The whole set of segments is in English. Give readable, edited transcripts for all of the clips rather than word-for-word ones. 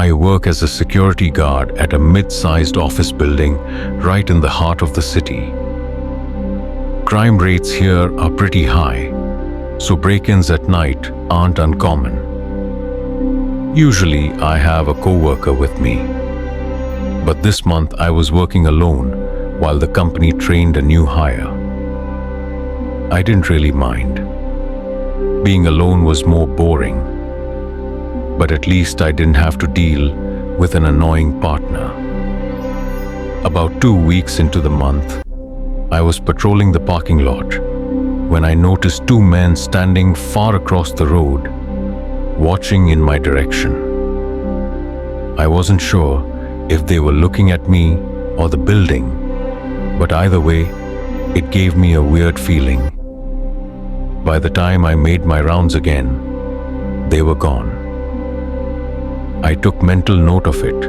I work as a security guard at a mid-sized office building right in the heart of the city. Crime rates here are pretty high, so break-ins at night aren't uncommon. Usually, I have a co-worker with me. But this month, I was working alone while the company trained a new hire. I didn't really mind. Being alone was more boring, but at least I didn't have to deal with an annoying partner. About 2 weeks into the month, I was patrolling the parking lot when I noticed two men standing far across the road, watching in my direction. I wasn't sure if they were looking at me or the building, but either way, it gave me a weird feeling. By the time I made my rounds again, they were gone. I took mental note of it,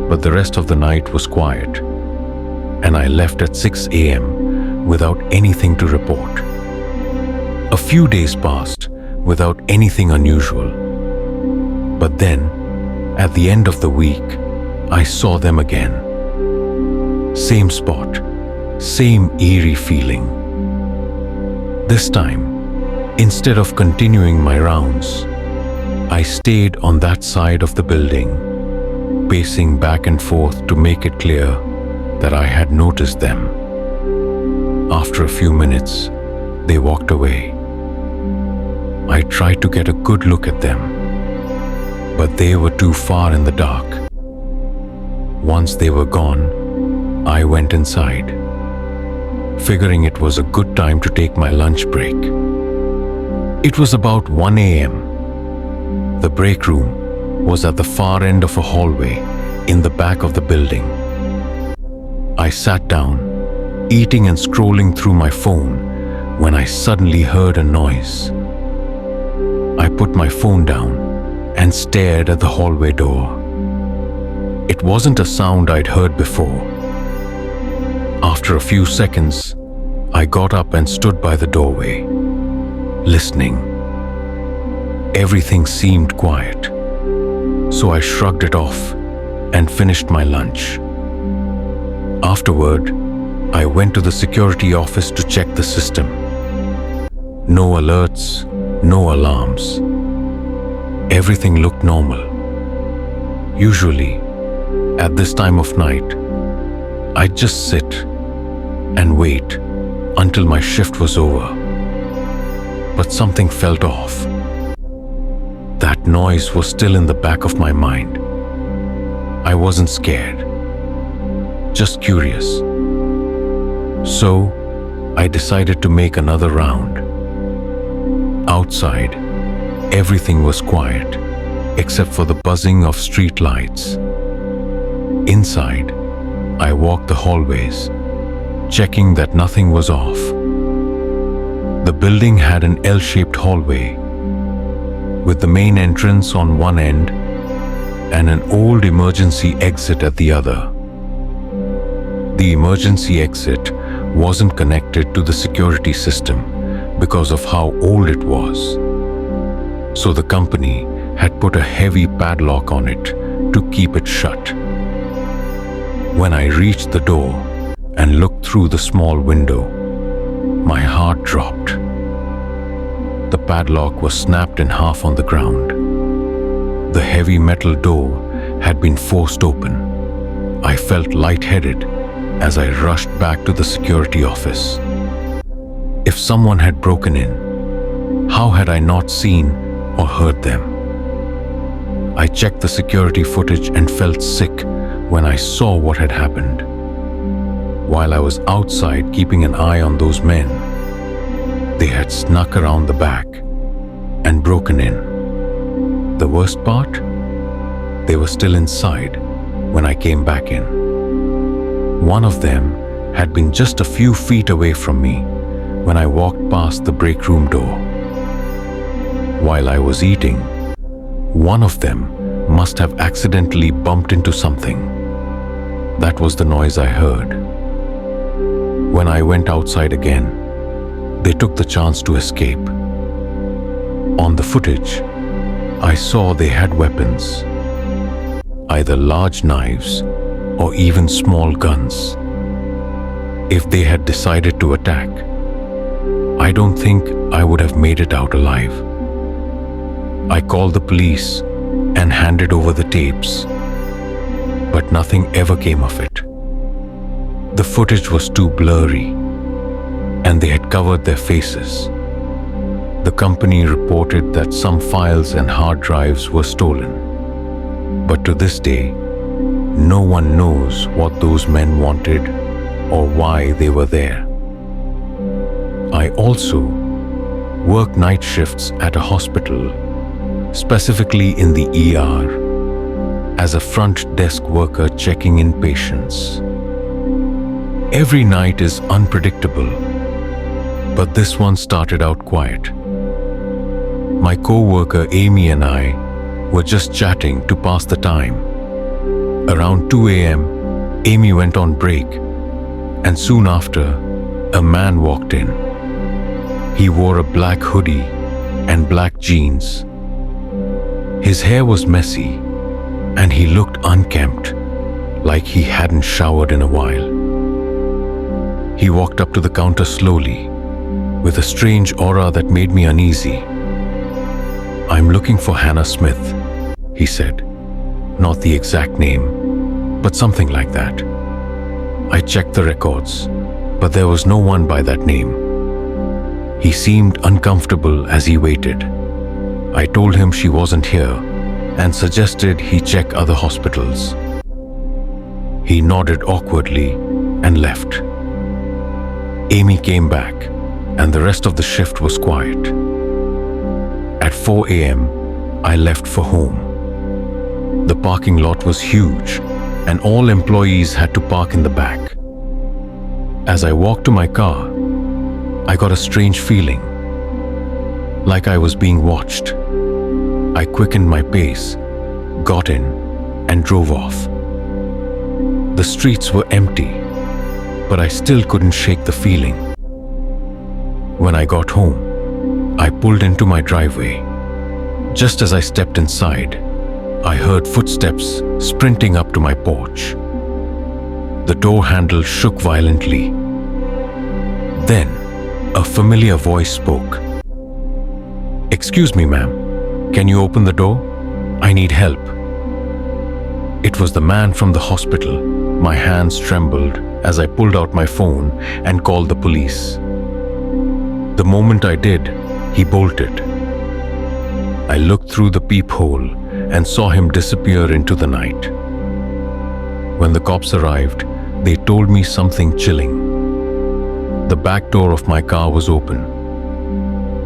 but the rest of the night was quiet, and I left at 6 a.m. without anything to report. A few days passed without anything unusual, but then, at the end of the week, I saw them again. Same spot, same eerie feeling. This time, instead of continuing my rounds, I stayed on that side of the building, pacing back and forth to make it clear that I had noticed them. After a few minutes, they walked away. I tried to get a good look at them, but they were too far in the dark. Once they were gone, I went inside, figuring it was a good time to take my lunch break. It was about 1 a.m. The break room was at the far end of a hallway in the back of the building. I sat down, eating and scrolling through my phone, when I suddenly heard a noise. I put my phone down and stared at the hallway door. It wasn't a sound I'd heard before. After a few seconds, I got up and stood by the doorway, listening. Everything seemed quiet, so I shrugged it off and finished my lunch. Afterward, I went to the security office to check the system. No alerts, no alarms. Everything looked normal. Usually, at this time of night, I'd just sit and wait until my shift was over. But something felt off. That noise was still in the back of my mind. I wasn't scared, just curious. So, I decided to make another round. Outside, everything was quiet, except for the buzzing of street lights. Inside, I walked the hallways, checking that nothing was off. The building had an L-shaped hallway, with the main entrance on one end and an old emergency exit at the other. The emergency exit wasn't connected to the security system because of how old it was. So the company had put a heavy padlock on it to keep it shut. When I reached the door and looked through the small window, my heart dropped. The padlock was snapped in half on the ground. The heavy metal door had been forced open. I felt lightheaded as I rushed back to the security office. If someone had broken in, how had I not seen or heard them? I checked the security footage and felt sick when I saw what had happened. While I was outside keeping an eye on those men, they had snuck around the back and broken in. The worst part? They were still inside when I came back in. One of them had been just a few feet away from me when I walked past the break room door. While I was eating, one of them must have accidentally bumped into something. That was the noise I heard. When I went outside again, they took the chance to escape. On the footage, I saw they had weapons. either large knives or even small guns. If they had decided to attack, I don't think I would have made it out alive. I called the police and handed over the tapes, but nothing ever came of it. The footage was too blurry, and they had covered their faces. The company reported that some files and hard drives were stolen. But to this day, no one knows what those men wanted or why they were there. I also work night shifts at a hospital, specifically in the ER, as a front desk worker checking in patients. Every night is unpredictable, but this one started out quiet. My co-worker Amy and I were just chatting to pass the time. Around 2 a.m., Amy went on break, and soon after, a man walked in. He wore a black hoodie and black jeans. His hair was messy, and he looked unkempt, like he hadn't showered in a while. He walked up to the counter slowly, with a strange aura that made me uneasy. "I'm looking for Hannah Smith," he said. Not the exact name, but something like that. I checked the records, but there was no one by that name. He seemed uncomfortable as he waited. I told him she wasn't here and suggested he check other hospitals. He nodded awkwardly and left. Amy came back, and the rest of the shift was quiet. At 4 a.m., I left for home. The parking lot was huge, and all employees had to park in the back. As I walked to my car, I got a strange feeling, like I was being watched. I quickened my pace, got in, and drove off. The streets were empty, but I still couldn't shake the feeling. When I got home, I pulled into my driveway. Just as I stepped inside, I heard footsteps sprinting up to my porch. The door handle shook violently. Then, a familiar voice spoke. "Excuse me, ma'am. Can you open the door? I need help." It was the man from the hospital. My hands trembled as I pulled out my phone and called the police. The moment I did, he bolted. I looked through the peephole and saw him disappear into the night. When the cops arrived, they told me something chilling. The back door of my car was open.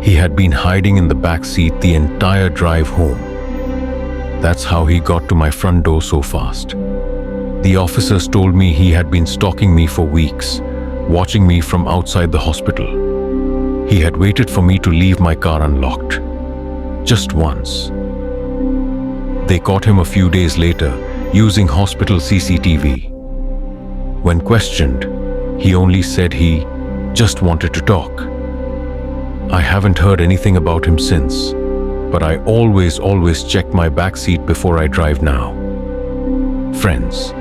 He had been hiding in the back seat the entire drive home. That's how he got to my front door so fast. The officers told me he had been stalking me for weeks, watching me from outside the hospital. He had waited for me to leave my car unlocked. Just once. They caught him a few days later using hospital CCTV. When questioned, he only said he just wanted to talk. I haven't heard anything about him since, but I always check my back seat before I drive now. Friends,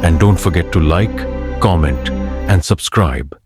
and don't forget to like, comment, and subscribe.